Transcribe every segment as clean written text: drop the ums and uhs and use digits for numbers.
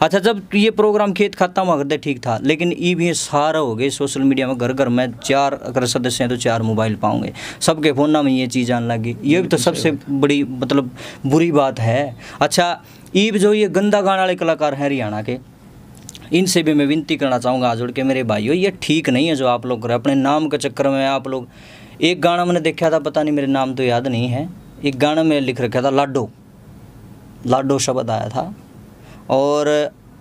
अच्छा, जब ये प्रोग्राम खेत खाता हुआ करते ठीक था, लेकिन ये भी सारा हो गए सोशल मीडिया में, घर घर में 4 अगर सदस्य हैं तो 4 मोबाइल पाओगे, सबके फ़ोन में ये चीज़ आने लगी। ये भी तो सबसे बड़ी मतलब बुरी बात है। अच्छा, ईब जो ये गंदा गाने वाले कलाकार हैं हरियाणा के, इनसे भी मैं विनती करना चाहूँगा हाथ जोड़ के, मेरे भाइयों ये ठीक नहीं है जो आप लोग कर रहे हैं अपने नाम के चक्कर में। आप लोग, एक गाना मैंने देखा था, पता नहीं मेरे नाम तो याद नहीं है, एक गाना में लिख रखा था लाडो, लाडो शब्द आया था, और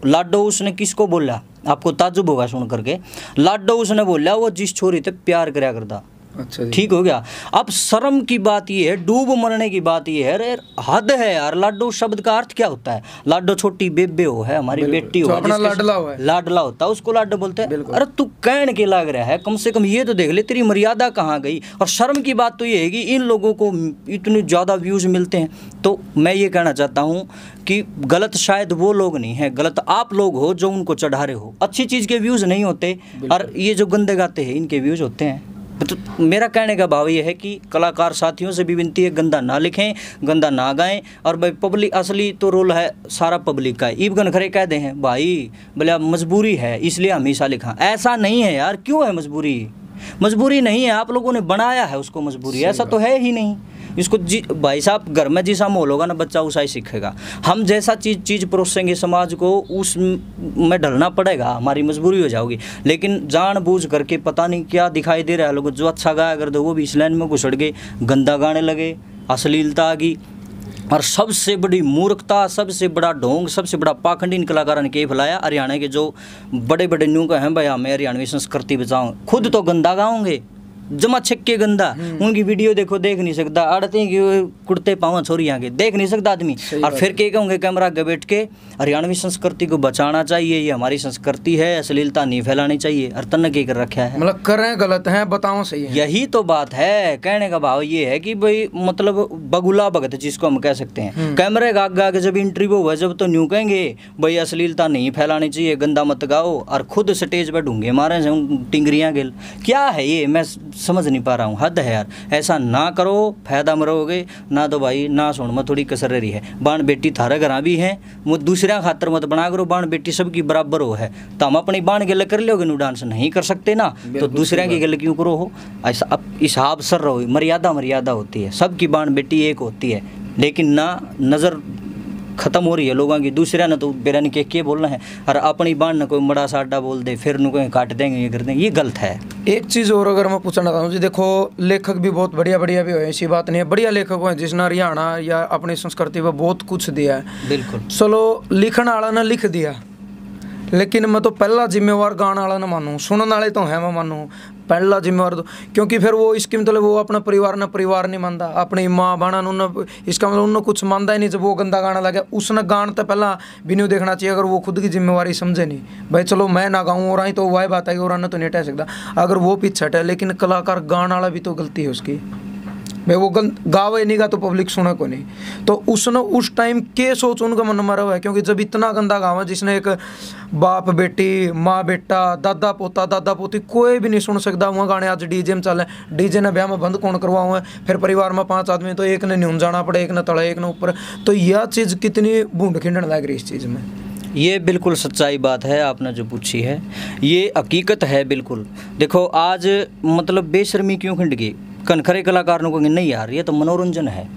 लाडो उसने किसको बोला, आपको ताज्जुब होगा सुन करके। लाडो उसने बोला वो जिस छोरी से प्यार कराया करता। अच्छा, ठीक हो गया। अब शर्म की बात ये है, डूब मरने की बात ये है, अरे हद है यार। लाडो शब्द का अर्थ क्या होता है? लाडो छोटी बेबे हो है, हमारी बेटी हो, अपना लाडला हो है, लाडला होता है, उसको लाडो बोलते हैं। अरे तू कहने के लग रहा है, कम से कम ये तो देख ले तेरी मर्यादा कहाँ गई। और शर्म की बात तो ये है कि इन लोगों को इतने ज़्यादा व्यूज़ मिलते हैं। तो मैं ये कहना चाहता हूँ कि गलत शायद वो लोग नहीं है, गलत आप लोग हो जो उनको चढ़ा रहे हो। अच्छी चीज़ के व्यूज़ नहीं होते, और ये जो गंदे गाते हैं इनके व्यूज़ होते हैं। तो मेरा कहने का भाव ये है कि कलाकार साथियों से भी विनती है, गंदा ना लिखें, गंदा ना गाएं। और भाई पब्लिक, असली तो रोल है सारा पब्लिक का। ईब खरे कह दे हैं भाई बोले मजबूरी है इसलिए हमेशा लिखा, ऐसा नहीं है यार। क्यों है मजबूरी? मजबूरी नहीं है, आप लोगों ने बनाया है उसको मजबूरी, ऐसा तो है ही नहीं। इसको भाई साहब घर में जैसा माहौल होगा ना बच्चा वैसा ही सीखेगा। हम जैसा चीज़ परोसेंगे समाज को, उस में ढलना पड़ेगा, हमारी मजबूरी हो जाएगी। लेकिन जानबूझ करके पता नहीं क्या दिखाई दे रहा है लोगों, जो अच्छा गाया कर दो वो भी इस लाइन में घुसड़ गए, गंदा गाने लगे, अश्लीलता आ गई। और सबसे बड़ी मूर्खता, सबसे बड़ा ढोंग, सबसे बड़ा पाखंड इन कलाकारों ने के फैलाया। हरियाणा के जो बड़े बड़े न्यू का हैं भाई हमें हरियाणवी संस्कृति बचाओ, खुद तो गंदा गाओगे, जमा छक्के गंदा। उनकी वीडियो देखो, देख नहीं सकता, आड़ते कि कुर्ते पाँव छोरियाँ के देख नहीं सकता आदमी। और फिर के कहोगे कैमरा आगे बैठ के हरियाणवी संस्कृति को बचाना चाहिए, ये हमारी संस्कृति है, अश्लीलता नहीं फैलानी चाहिए। और तन के कर रखा है, मतलब कर रहे हैं गलत है, बताओ सही है। यही तो बात है। कहने का भाव ये है कि भाई मतलब बगुला भगत जिसको हम कह सकते हैं, कैमरे का आगे जब इंटरव्यू हुआ जब तो न्यू कहेंगे भाई अश्लीलता नहीं फैलानी चाहिए, गंदा मत गाओ, और खुद स्टेज पर ढूंढे मारे टिंगरियाँ गिल। क्या है ये, मैं समझ नहीं पा रहा हूँ। हद है यार, ऐसा ना करो, फायदा मरोगे ना। तो भाई ना सुन में थोड़ी कसर रही है। बाण बेटी थारे घर भी हैं, वो दूसरा खातर मत बना करो, बाण बेटी सबकी बराबर हो है। तो हम अपनी बाण गल कर लोगे नु, डांस नहीं कर सकते ना, तो दूसरे की गल क्यों करो हो? ऐसा अब हिसाब सर रहो, मर्यादा होती है, सबकी बाण बेटी एक होती है। लेकिन ना नज़र खत्म हो रही है लोगों की, दूसरा ने तो बेरानी के बोलना है, और अपनी बाण ने कोई मड़ा साडा बोल दे फिर कोई काट देंगे, ये कर देंगे, ये गलत है। एक चीज़ और अगर मैं पूछना चाहता हूँ जी, देखो लेखक भी बहुत बढ़िया बढ़िया भी हो, ऐसी बात नहीं है, बढ़िया लेखक हैं जिसने हरियाणा या अपनी संस्कृति पर बहुत कुछ दिया है। बिल्कुल, चलो लिखण वाला ने लिख दिया, लेकिन मैं तो पहला जिम्मेवार गाने वाला ना मानूँ, सुनने वाले तो है मैं मानूँ पहला जिम्मेवार तो, क्योंकि फिर वो इसके मतलब वो अपना परिवार नहीं मानता, अपनी माँ बाणा उन्हें, इसका मतलब उन्हें कुछ मानता ही नहीं। जब वो गंदा गाना लगे उसने गान तो पहला भी नहीं देखना चाहिए, अगर वो खुद की जिम्मेवारी समझे नहीं। भाई चलो मैं ना गाऊँ और आई तो वही बात है कि और तो नहीं हटा सकता अगर वो पीछे हटे, लेकिन कलाकार गाने वाला भी तो गलती है उसकी। भाई वो गावे नहीं गा तो पब्लिक सुने को नहीं, तो उसने उस टाइम के सोच उनका मन मारा हुआ है। क्योंकि जब इतना गंदा गावा जिसने एक बाप बेटी, माँ बेटा, दादा पोती कोई भी नहीं सुन सकता वहाँ गाने। आज डीजे में चले, डीजे ने ब्याह में बंद कौन करवाऊँ है, फिर परिवार में 5 आदमी तो एक ने न्यून जाना पड़े, एक ने तले एक ने ऊपर। तो यह चीज़ कितनी बूंद खिंडन लग रही इस चीज़ में। ये बिल्कुल सच्चाई बात है आपने जो पूछी है, ये हकीकत है बिल्कुल। देखो आज मतलब बेशर्मी क्यों खिंड गई, कनखरे कलाकार को नहीं यार ये तो मनोरंजन है।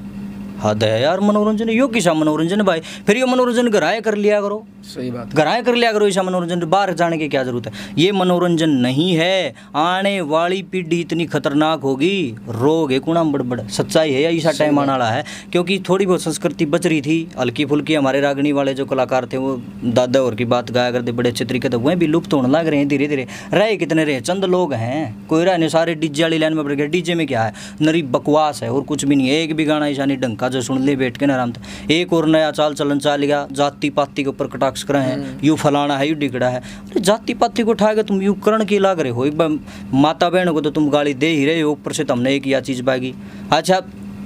हद है यार, मनोरंजन यो किसा मनोरंजन भाई, फिर ये मनोरंजन घराए कर लिया करो। सही बात, घराए कर लिया करो, ऐसा मनोरंजन बाहर जाने की क्या जरूरत है। ये मनोरंजन नहीं है, आने वाली पीढ़ी इतनी खतरनाक होगी, रोग है कुणाम बड़बड़, सच्चाई है, ऐसा टाइम आने वाला है। क्योंकि थोड़ी बहुत संस्कृति बच रही थी हल्की फुल्की, हमारे रागनी वाले जो कलाकार थे वो दादा और की बात गाया करते बड़े अच्छे तरीके, तो वह भी लुप्त होने लग रहे हैं धीरे धीरे। रहे कितने रहे, चंद लोग हैं, कोई रहा नहीं, सारे डीजे वाली लाइन में बढ़ गए। डीजे में क्या है, नरी बकवास है और कुछ भी नहीं है। एक भी गाना ऐसा नहीं ढंग का जो सुन ले बैठ के ना आराम से। एक और नया चाल चलन चाल गया, जाति पाति के ऊपर कटाक्ष कर रहे हैं, यू फलाना है, यू डिगड़ा है। अरे जाति पाति को उठाएगा तुम, यू करण की लाग रहे हो। एक बार माता बहनों को तो तुम गाली दे ही रहे हो, ऊपर से तुमने एक या चीज़ बागी। अच्छा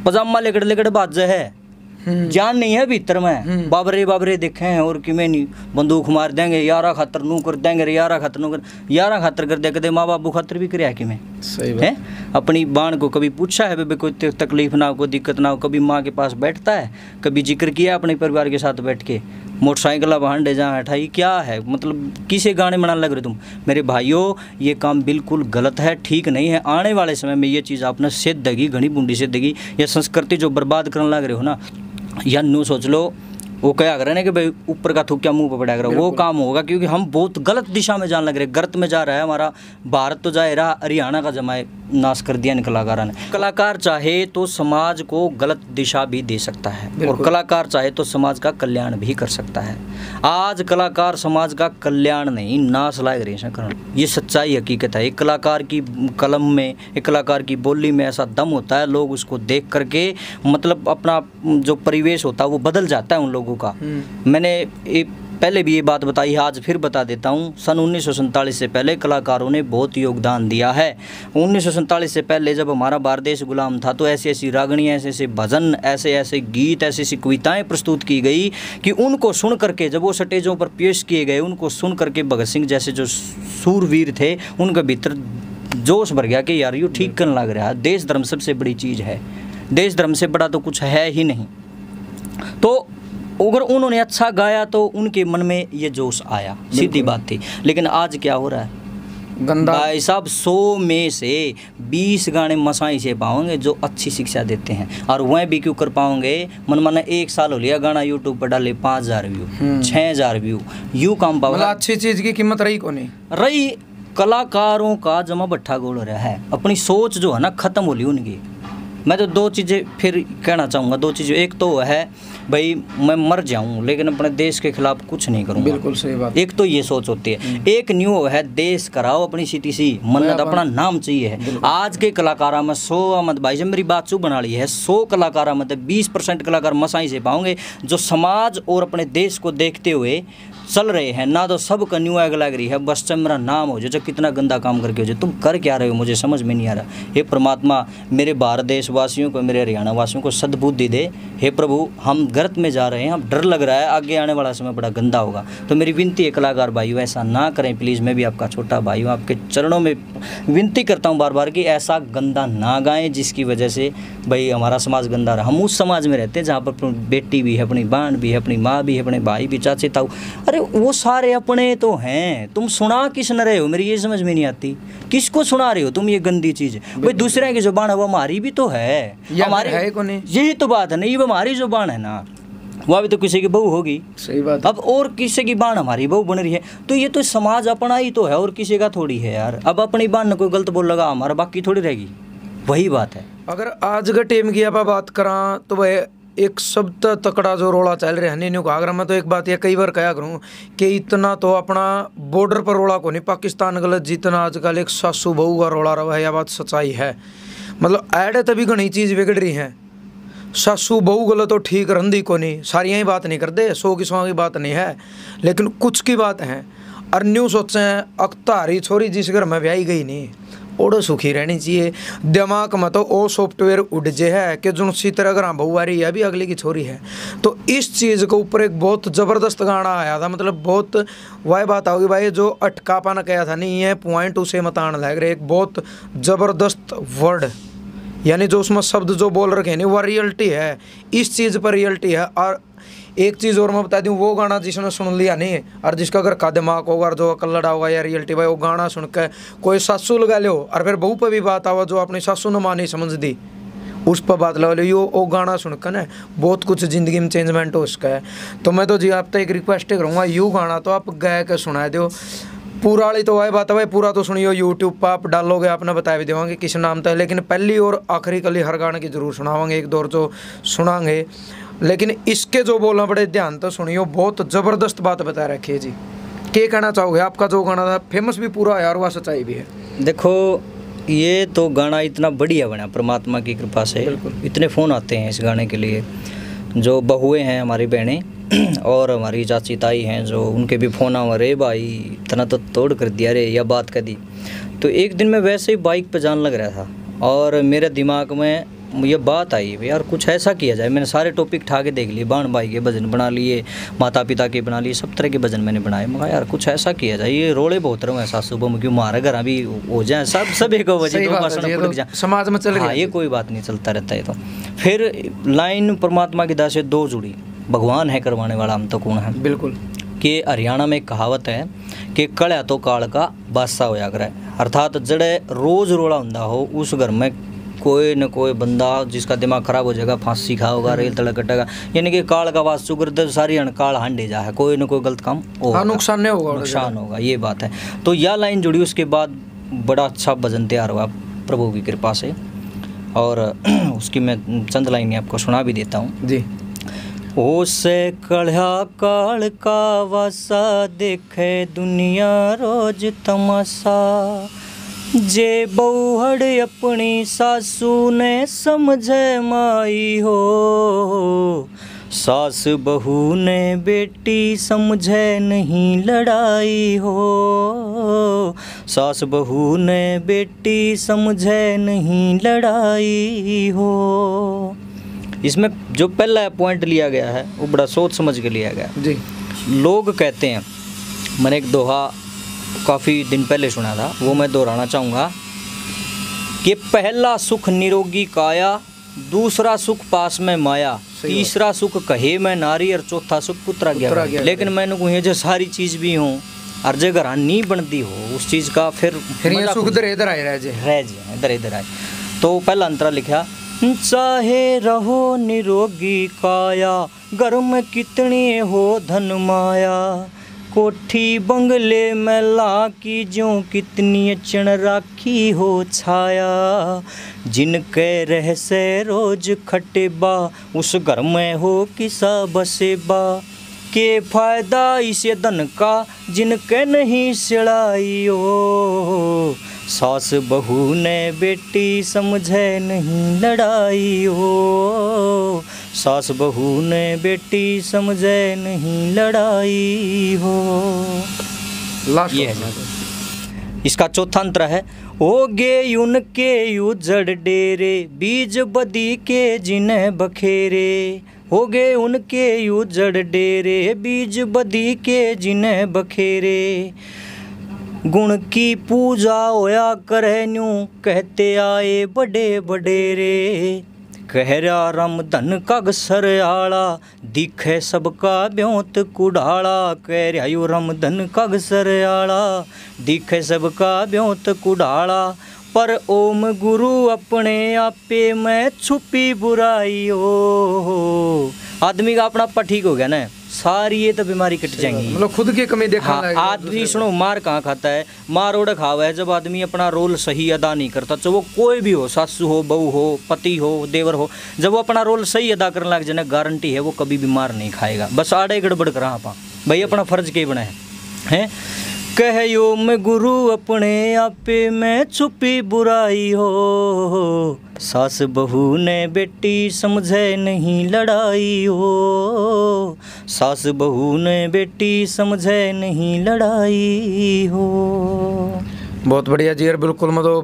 पजामा लेकड़ लेकड़ बाजे है, जान नहीं है भीतर में, बाबरे देखे हैं और कि मैं नहीं बंदूक मार देंगे, यारा खातर नू कर देंगे रे, यारा खातर नू कर, यारा खातर कर दे कदे माँ बाबू खातर भी कराया कि मैं। सही बात है। अपनी बाण को कभी पूछा है बेबे कोई तकलीफ ना हो, कोई दिक्कत ना हो, कभी माँ के पास बैठता है, कभी जिक्र किया अपने परिवार के साथ बैठ के, मोटरसाइकिल भांडे जहाँ हटाई, क्या है मतलब किसे गाने बनाने लग रहे तुम? मेरे भाइयों ये काम बिल्कुल गलत है, ठीक नहीं है। आने वाले समय में ये चीज़ आपने सिद्धगी, घनी बूंदी सिद्धगी। ये संस्कृति जो बर्बाद करने लग रहे हो ना, या न्यू सोच लो वो क्या कर रहे हैं कि भाई ऊपर का थूक क्या मुंह पर पड़ा कर, वो काम होगा क्योंकि हम बहुत गलत दिशा में जाने लग रहे, गर्त में जा रहा है हमारा भारत। तो जा रहा हरियाणा का जमाए नाश कर दिया इन कलाकारों ने। कलाकार चाहे तो समाज को गलत दिशा भी दे सकता है और कलाकार चाहे तो समाज का कल्याण भी कर सकता है। आज कलाकार समाज का कल्याण नहीं नाश लायक रहे हैं, ये सच्चाई हकीकत है। एक कलाकार की कलम में, एक कलाकार की बोली में ऐसा दम होता है, लोग उसको देख करके मतलब अपना जो परिवेश होता है वो बदल जाता है उन लोगों का। मैंने पहले भी ये बात बताई है, आज फिर बता देता हूँ। सन 1947 से पहले कलाकारों ने बहुत योगदान दिया है। 1947 से पहले जब हमारा भारत देश गुलाम था तो ऐसी ऐसी रागणियाँ, ऐसे ऐसे भजन, ऐसे ऐसे गीत, ऐसी ऐसी कविताएं प्रस्तुत की गई कि उनको सुन करके जब वो स्टेजों पर पेश किए गए, उनको सुन करके भगत सिंह जैसे जो सूरवीर थे उनके भीतर जोश भर गया कि यार यूँ ठीक करने लग रहा है। देश धर्म सबसे बड़ी चीज़ है, देश धर्म से बड़ा तो कुछ है ही नहीं। तो अगर उन्होंने अच्छा गाया तो उनके मन में ये जोश आया, सीधी बात थी। लेकिन आज क्या हो रहा है गंदा भाई साहब, 100 में से 20 गाने मसाई से पाओगे जो अच्छी शिक्षा देते हैं, और वह भी क्यों कर पाओगे? मन माना 1 साल हो लिया गाना यूट्यूब पर डाले 5000 व्यू, 6000 व्यू, यूँ काम पाओगे। अच्छी चीज़ की कीमत रही को नहीं रही। कलाकारों का जमा भट्ठा गोल रहा है, अपनी सोच जो है ना खत्म हो ली उनकी। मैं तो 2 चीज़ें फिर कहना चाहूँगा, 2 चीज़ें। एक तो है भाई मैं मर जाऊँ लेकिन अपने देश के खिलाफ कुछ नहीं करूँगा, बिल्कुल सही बात। एक तो ये सोच होती है। एक न्यू है देश कराओ अपनी सीटी सी मन्नत, अपना नाम चाहिए है। आज के कलाकारों में 100 मत भाई, जब मेरी बात चुप बना ली है, 100 कलाकारों में 20% कलाकार मसाई से पाओगे जो समाज और अपने देश को देखते हुए चल रहे हैं ना। तो सब का न्यू आग लग रही है, बस जब मेरा नाम हो जो कितना गंदा काम करके हो जाए। तुम कर क्या रहे हो मुझे समझ में नहीं आ रहा। हे परमात्मा मेरे भारत देशवासियों को, मेरे हरियाणा वासियों को सद्बुद्धि दे। हे प्रभु हम गर्त में जा रहे हैं, हम डर लग रहा है आगे आने वाला समय बड़ा गंदा होगा। तो मेरी विनती है कलाकार भाइयों ऐसा ना करें प्लीज़। मैं भी आपका छोटा भाई हूँ, आपके चरणों में विनती करता हूँ बार बार कि ऐसा गंदा ना गाएं जिसकी वजह से भाई हमारा समाज गंदा रहा। हम उस समाज में रहते हैं जहाँ पर बेटी भी है, अपनी बहन भी है, अपनी माँ भी है, अपने भाई भी, चाचे ताऊ, अरे वो सारे अपने तो हैं। तुम सुना किस न रहे हो, मेरी ये समझ में नहीं आती। किसको सुना रहे हो तुम ये गंदी चीज़? भाई दूसरे की जुबान है वो हमारी भी तो है, हमारी है को नहीं। यही तो बात है ना, ये हमारी जुबान है ना, वह भी तो किसी की बहू होगी। सही बात। अब और किसी की बाण हमारी बहू बन रही है तो ये तो समाज अपना ही तो है और किसी का थोड़ी है यार। अब अपनी बाण ने कोई गलत बोल लगा हमारा बाकी थोड़ी रहेगी, वही बात है। अगर आज के टीम की आप बात करा तो वह एक शब्द तकड़ा जो रोला चल रहा है नहीं कहा। अगर मैं तो एक बात ये कई बार कहा करूँ कि इतना तो अपना बॉर्डर पर रोला को नहीं, पाकिस्तान गलत जितना आजकल एक सासू बहू का रोला रहा है, यह बात सच्चाई है। मतलब ऐड तभी घनी चीज़ बिगड़ रही है। सासू बहू गलत तो ठीक रंदी को नहीं, सारियाँ ही बात नहीं करते, 100 की 100 की बात नहीं है, लेकिन कुछ की बात है। और न्यू सोचें अख्तारी छोरी जिस घर में ब्याही गई नहीं ओडो सुखी रहनी चाहिए। दिमाग में तो वो सॉफ्टवेयर उड़ जे है कि जो सी तरह अगर बहू आ रही है अभी अगले की छोरी है। तो इस चीज़ के ऊपर एक बहुत ज़बरदस्त गाना आया था, मतलब बहुत वह बात होगी भाई जो अटकापा कहा था नहीं है पॉइंट उसे मतान लग रहे। एक बहुत ज़बरदस्त वर्ड यानी जो उसमें शब्द जो बोल रखे हैं वह रियलिटी है, इस चीज़ पर रियलिटी है। और एक चीज़ और मैं बता दूं, वो गाना जिसने सुन लिया नहीं और जिसका अगर का दिमाग होगा और जो अकल लड़ा होगा या रियलिटी भाई वो गाना सुन के कोई सासू लगा लो और फिर बहू पर भी बात आवा जो अपनी सासू ने माँ नहीं समझ दी उस पर बात लगा लो, यो वो गाना सुनकर ना बहुत कुछ ज़िंदगी में चेंजमेंट हो उसका है। तो मैं तो जी आप तो एक रिक्वेस्ट करूँगा, यू गाना तो आप गा के सुना दो पूरा वाली तो वही बात है भाई, पूरा तो सुनियो यूट्यूब पर आप डालोगे आपने बता भी देवांगे किस नाम था, लेकिन पहली और आखिरी कली हर गाने की जरूर सुनावांगे, एक दौर जो सुनाएंगे। लेकिन इसके जो बोलना बड़े ध्यान तो सुनियो, बहुत ज़बरदस्त बात बता रखी है जी। क्या कहना चाहोगे? आपका जो गाना था फेमस भी पूरा है और वह सच्चाई भी है। देखो ये तो गाना इतना बढ़िया बना परमात्मा की कृपा से, इतने फ़ोन आते हैं इस गाने के लिए। जो बहुएँ हैं हमारी बहनें और हमारी चाची ताई हैं जो उनके भी फ़ोन आ रहे भाई इतना तो तोड़ कर दिया रे या बात कर दी। तो एक दिन मैं वैसे ही बाइक पे जाने लग रहा था और मेरे दिमाग में ये बात आई यार कुछ ऐसा किया जाए। मैंने सारे टॉपिक उठा के देख लिए, बाण भाई के भजन बना लिए, माता पिता के बना लिए, सब तरह के भजन मैंने बनाए। मगर यार कुछ ऐसा किया जाए, ये रोले बहुत रहे हैं सासू बहू क्यों मारे घर अभी हो जाए सब एक वजह समाज में चल रहा है, ये कोई बात नहीं चलता रहता है। तो फिर लाइन परमात्मा की दया से 2 जुड़ी, भगवान है करवाने वाला, हम तो कौन है। बिल्कुल। कि हरियाणा में एक कहावत है कि कड़ा तो काल का बादशाह होया करे, अर्थात जड़े रोज रोड़ा हुंदा हो उस घर में कोई न कोई बंदा जिसका दिमाग खराब हो जाएगा, फांसी खाओगा, रेल तड़क कटेगा, यानी कि काल का वास चुकर तो सारी अनकाल हांडे जा है, कोई न कोई गलत काम होगा, नुकसान नहीं होगा, नुकसान होगा, ये बात है। तो यह लाइन जुड़ी, उसके बाद बड़ा अच्छा भजन तैयार हुआ प्रभु की कृपा से, और उसकी मैं चंद लाइनें आपको सुना भी देता हूँ जी। ओ से कढ़ा काल का वासा, देखे दुनिया रोज तमाशा, जे बहुहड़ अपनी सासू ने समझे माई हो, सास बहू ने बेटी समझे नहीं लड़ाई हो, सास बहू ने बेटी समझे नहीं लड़ाई हो। इसमें जो पहला पॉइंट लिया गया है वो बड़ा सोच समझ के लिया गया जी। लोग कहते हैं, मैंने एक दोहा काफ़ी दिन पहले सुना था, वो मैं दोहराना चाहूँगा कि पहला सुख निरोगी काया, दूसरा सुख पास में माया, तीसरा सुख कहे में नारी, और चौथा सुख पुत्रा गया। लेकिन मैंने कहूँ ये जो सारी चीज़ भी हों और जो घर नहीं बनती हो उस चीज़ का फिर ये सुख इधर आए रह जाए इधर आए। तो पहला अंतरा लिखा, चाहे रहो निरोगी काया, घर में कितनी हो धन माया, कोठी बंगले में ला की ज्यों कितनी चण राखी हो छाया, जिनके रह से रोज खटेबा, उस घर में हो किसा बसेबा, के फायदा इसे धन का जिनके नहीं सिड़ाई हो, सास बहू ने बेटी समझे नहीं लड़ाई हो, सास बहू ने बेटी समझे नहीं लड़ाई हो। ये है। इसका चौथा अंतर है, हो गे उनके उजड़ डेरे, बीज बदी के जिन्हें बखेरे, हो गए उनके उजड़ डेरे, बीज बदी के जिन्हें बखेरे, गुण की पूजा होया करे न्यूं, कहते आए बड़े बडेरे, कह रहा राम धन का घसर आला, दिखे सबका ब्योंत कुढ़ाला, कह रहा यो राम धन का घसर आला, दिखे सबका ब्योंत कुढ़ाला, पर ओम गुरु अपने आपे में छुपी बुराई हो। आदमी का अपना आपा ठीक हो गया ना, सारी ये तो बीमारी कट जाएंगी, मतलब खुद की कमी देखा। हाँ, आदमी सुनो मार कहाँ खाता है, मार ओढ़ खावा है जब आदमी अपना रोल सही अदा नहीं करता, चाहे वो कोई भी हो, सासू हो, बहू हो, पति हो, देवर हो, जब वो अपना रोल सही अदा करने लग जाए गारंटी है वो कभी भी मार नहीं खाएगा। बस आड़े गड़बड़ करा आप भाई अपना फर्ज के बना है। कहो मैं गुरु अपने आपे में छुपी बुराई हो, सास बहू ने बेटी समझे नहीं लड़ाई हो, सास बहू ने बेटी समझे नहीं लड़ाई हो। बहुत बढ़िया जी यार, बिल्कुल मैं तो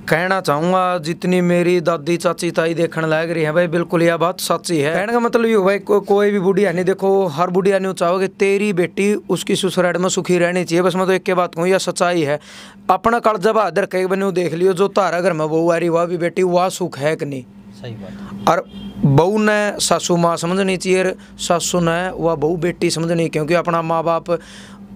कहना चाहूँगा जितनी मेरी दादी चाची ताई देखने लग रही है भाई, बिल्कुल यह बात सच्ची है। कहने का मतलब ये भाई कोई भी बुढ़िया नहीं, देखो हर बुढ़िया नहीं चाहोगे तेरी बेटी उसकी ससुराल में सुखी रहनी चाहिए। बस मैं तो एक के बात कहूँ, यह सच्चाई है। अपना कर्जा बहादुर कई बने देख लियो, जो तारा घर में बहू आ रही वह भी बेटी वह सुख है कि नहीं। सही बात। और बहू ने सासू माँ समझनी चाहिए, सासू ने वह बहू बेटी समझनी, क्योंकि अपना माँ बाप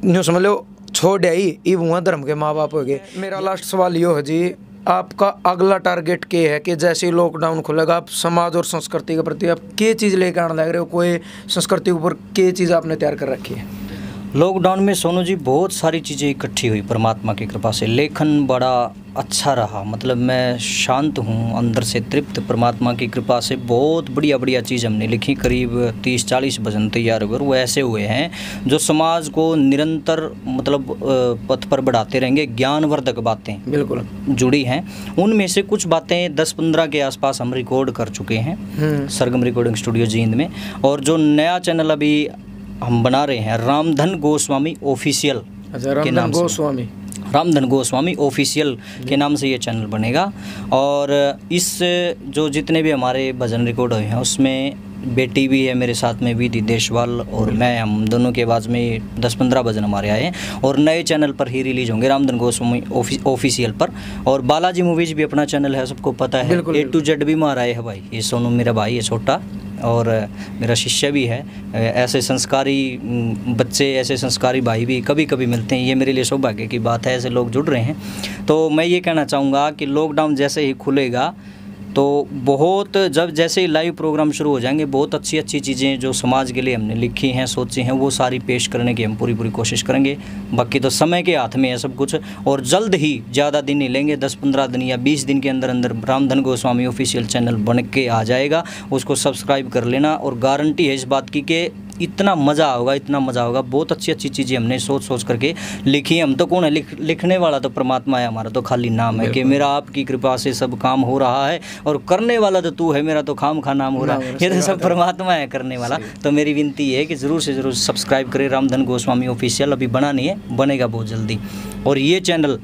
यूँ समझ लो छोड़ आई, ये वहाँ धर्म के माँ बाप हो गए। मेरा लास्ट सवाल यो है जी, आपका अगला टारगेट क्या है कि जैसे ही लॉकडाउन खुलेगा आप समाज और संस्कृति के प्रति आप क्या चीज़ लेकर आने लग रहे हो, कोई संस्कृति के ऊपर क्या चीज़ आपने तैयार कर रखी है? लॉकडाउन में सोनू जी बहुत सारी चीज़ें इकट्ठी हुई परमात्मा की कृपा से। लेखन बड़ा अच्छा रहा, मतलब मैं शांत हूँ, अंदर से तृप्त। परमात्मा की कृपा से बहुत बढ़िया बढ़िया चीज़ हमने लिखी, करीब 30-40 भजन तैयार हुए। वो ऐसे हुए हैं जो समाज को निरंतर मतलब पथ पर बढ़ाते रहेंगे। ज्ञानवर्धक बातें बिल्कुल जुड़ी हैं, उनमें से कुछ बातें 10-15 के आसपास हम रिकॉर्ड कर चुके हैं सरगम रिकॉर्डिंग स्टूडियो जींद में। और जो नया चैनल अभी हम बना रहे हैं, रामधन गोस्वामी ऑफिशियल के नाम से, रामधन गोस्वामी ऑफिशियल के नाम से ये चैनल बनेगा। और इस जो जितने भी हमारे भजन रिकॉर्ड हुए हैं उसमें बेटी भी है मेरे साथ में, विधि देशवाल और मैं, हम दोनों के आवाज़ में 10-15 भजन हमारे आए हैं और नए चैनल पर ही रिलीज होंगे, रामधन गोस्वामी ऑफिशियल पर। और बालाजी मूवीज़ भी अपना चैनल है, सबको पता है, A to Z भी मारा है भाई, ये सोनू मेरा भाई है छोटा, और मेरा शिष्य भी है। ऐसे संस्कारी बच्चे, ऐसे संस्कारी भाई भी कभी कभी मिलते हैं, ये मेरे लिए सौभाग्य की बात है, ऐसे लोग जुड़ रहे हैं। तो मैं ये कहना चाहूँगा कि लॉकडाउन जैसे ही खुलेगा तो बहुत, जब जैसे ही लाइव प्रोग्राम शुरू हो जाएंगे, बहुत अच्छी अच्छी चीज़ें जो समाज के लिए हमने लिखी हैं, सोची हैं, वो सारी पेश करने की हम पूरी कोशिश करेंगे। बाकी तो समय के हाथ में है सब कुछ, और जल्द ही, ज़्यादा दिन नहीं लेंगे, 10-15 दिन या 20 दिन के अंदर अंदर रामधन गोस्वामी ऑफिशियल चैनल बन के आ जाएगा। उसको सब्सक्राइब कर लेना, और गारंटी है इस बात की कि इतना मज़ा होगा, इतना मज़ा होगा। बहुत अच्छी अच्छी चीज़ें हमने सोच करके लिखी हैं। हम तो कौन है, लिखने वाला तो परमात्मा है, हमारा तो खाली नाम है कि मेरा आपकी कृपा से सब काम हो रहा है, और करने वाला तो तू है, मेरा तो खाम खा नाम हो रहा है। ये तो सब परमात्मा है करने वाला। तो मेरी विनती है कि ज़रूर से ज़रूर सब्सक्राइब करें रामधन गोस्वामी ऑफिशियल। अभी बना नहीं है, बनेगा बहुत जल्दी। और ये channel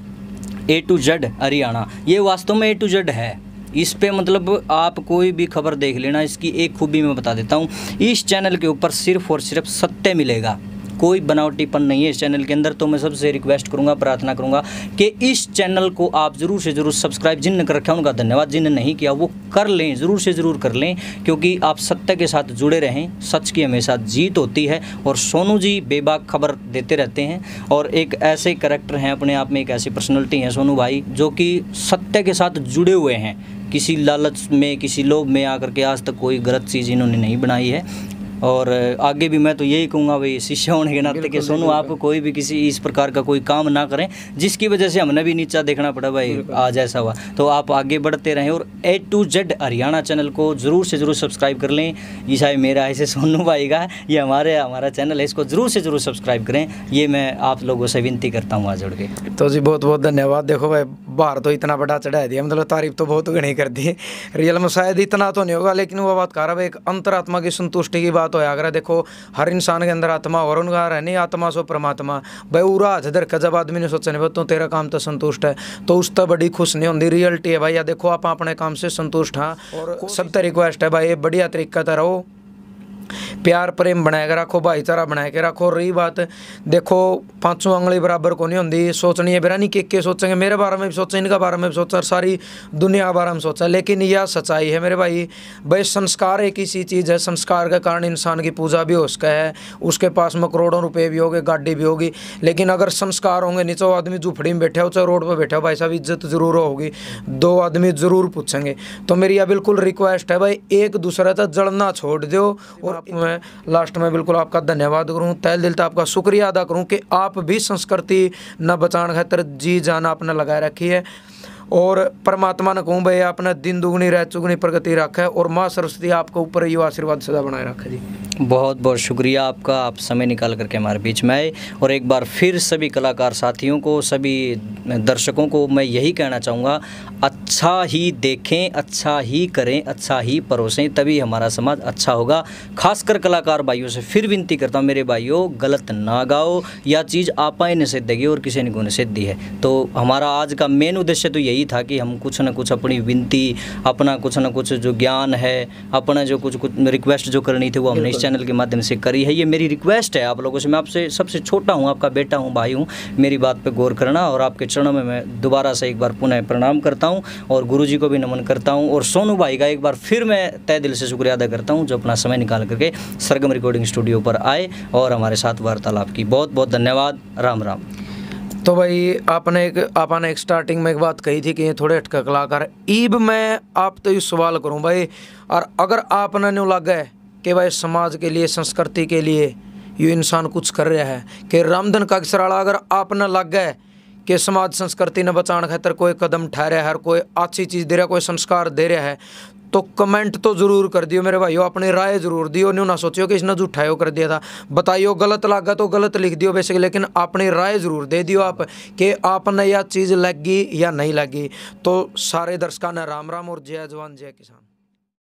A to Z Haryana, ये वास्तव में A to Z है। इस पे मतलब आप कोई भी खबर देख लेना। इसकी एक खूबी मैं बता देता हूँ, इस चैनल के ऊपर सिर्फ और सिर्फ सत्य मिलेगा, कोई बनावटीपन नहीं है इस चैनल के अंदर। तो मैं सबसे रिक्वेस्ट करूंगा, प्रार्थना करूंगा कि इस चैनल को आप ज़रूर से ज़रूर सब्सक्राइब, जिनने कर रखा है उनका धन्यवाद, जिनने नहीं किया वो कर लें, ज़रूर से ज़रूर कर लें, क्योंकि आप सत्य के साथ जुड़े रहें। सच की हमेशा जीत होती है, और सोनू जी बेबाक खबर देते रहते हैं, और एक ऐसे कैरेक्टर हैं, अपने आप में एक ऐसी पर्सनैलिटी हैं सोनू भाई, जो कि सत्य के साथ जुड़े हुए हैं। किसी लालच में, किसी लोभ में आकर के आज तक कोई गलत चीज़ इन्होंने नहीं बनाई है। और आगे भी मैं तो यही कहूँगा भाई, शिष्य होने के नाते कि सोनू आप कोई भी किसी इस प्रकार का कोई काम ना करें जिसकी वजह से हमने भी नीचा देखना पड़ा भाई, आज ऐसा हुआ। तो आप आगे बढ़ते रहें, और A to Z Haryana channel को ज़रूर से ज़रूर सब्सक्राइब कर लें। ये शायद मेरा ऐसे सोनू भाई का, ये हमारा चैनल है, इसको ज़रूर से ज़रूर सब्सक्राइब करें। ये मैं आप लोगों से विनती करता हूँ आज जुड़ के। तो जी बहुत बहुत धन्यवाद। देखो भाई, बाहर तो इतना बड़ा चढ़ा दिया, मतलब तारीफ तो बहुत घनी कर दी। रियल में शायद इतना तो नहीं होगा, लेकिन वो बात कह रहा भाई, एक अंतरात्मा की संतुष्टि की बात हो अगर। देखो हर इंसान के अंदर आत्मा, और उनका रहनी आत्मा सो परमात्मा। भाई उरा हजर का जब आदमी ने सोचा नहीं तो तेरा काम तो संतुष्ट है, तो उस तक बड़ी खुश नहीं होती। रियलिटी है भाई, या देखो आप अपने काम से संतुष्ट हाँ, और सब तो रिक्वेस्ट है भाई, बढ़िया तरीका तो रहो, प्यार प्रेम बनाए के रखो, भाईचारा बनाए के रखो। रही बात देखो, पांचों उंगली बराबर को नहीं होती, सोचनी है बेरा नहीं के सोचेंगे, मेरे बारे में भी सोचा, इनका बारे में भी सोचा, सारी दुनिया के बारे में सोचा, लेकिन यह सच्चाई है मेरे भाई। भाई संस्कार एक ऐसी चीज़ है, संस्कार के कारण इंसान की पूजा भी हो सका है, उसके पास में करोड़ों रुपए भी होंगे, गाड़ी भी होगी, लेकिन अगर संस्कार होंगे, नीचे वो आदमी झुपड़ी में बैठे हो चाहे रोड पर बैठे हो, भाई साहब इज्जत जरूर होगी, दो आदमी जरूर पूछेंगे। तो मेरी यह बिल्कुल रिक्वेस्ट है भाई, एक दूसरे तक जलना छोड़ दो। और मैं लास्ट में बिल्कुल आपका धन्यवाद करूं, तहे दिल से आपका शुक्रिया अदा करूं कि आप भी संस्कृति न बचाने खातर जी जान आपने लगाए रखी है। और परमात्मा ने कहूँ भाई, आपने दिन दुगनी रात चुगनी प्रगति रखा है, और माँ सरस्वती आपके ऊपर ये आशीर्वाद सदा बनाए रखा जी। बहुत बहुत शुक्रिया आपका, आप समय निकाल करके हमारे बीच में आए। और एक बार फिर सभी कलाकार साथियों को, सभी दर्शकों को मैं यही कहना चाहूँगा, अच्छा ही देखें, अच्छा ही करें, अच्छा ही परोसें, तभी हमारा समाज अच्छा होगा। खासकर कलाकार भाइयों से फिर विनती करता हूँ, मेरे भाइयों गलत ना गाओ, यह चीज़ आपा ही निषेध देगी और किसी ने को निषेध दी है। तो हमारा आज का मेन उद्देश्य तो यही था कि हम कुछ न कुछ अपनी विनती, अपना कुछ न कुछ जो ज्ञान है, अपना जो कुछ रिक्वेस्ट जो करनी थी वो हमने इस चैनल के माध्यम से करी है। ये मेरी रिक्वेस्ट है आप लोगों से, मैं आपसे सबसे छोटा हूँ, आपका बेटा हूँ, भाई हूँ, मेरी बात पे गौर करना। और आपके चरणों में मैं दोबारा से एक बार पुनः प्रणाम करता हूँ, और गुरुजी को भी नमन करता हूँ, और सोनू भाई का एक बार फिर मैं तहे दिल से शुक्रिया अदा करता हूँ, जो अपना समय निकाल करके सरगम रिकॉर्डिंग स्टूडियो पर आए और हमारे साथ वार्तालाप की। बहुत बहुत धन्यवाद। राम राम। तो भाई आपने एक स्टार्टिंग में एक बात कही थी कि ये थोड़े अटका कलाकार, ईब मैं आप तो ये सवाल करूं भाई, और अगर आपने न्यू लगा कि भाई समाज के लिए, संस्कृति के लिए ये इंसान कुछ कर रहा है, कि रामधन का अक्षराला अगर आपने लगा कि समाज संस्कृति ने बचाने खातर कोई कदम उठा रहा है, कोई अच्छी चीज़ दे रहा है, कोई संस्कार दे रहा है, तो कमेंट तो ज़रूर कर दियो मेरे भाइयों, अपनी राय ज़रूर दियो। न्यू ना सोचियो कि इसने झूठायो कर दिया था, बताइयो गलत लगा तो गलत लिख दियो बेशक, लेकिन अपनी राय ज़रूर दे दियो आप कि आपने यह चीज़ लगी या नहीं लगी। तो सारे दर्शकों ने राम राम और जय जवान जय किसान।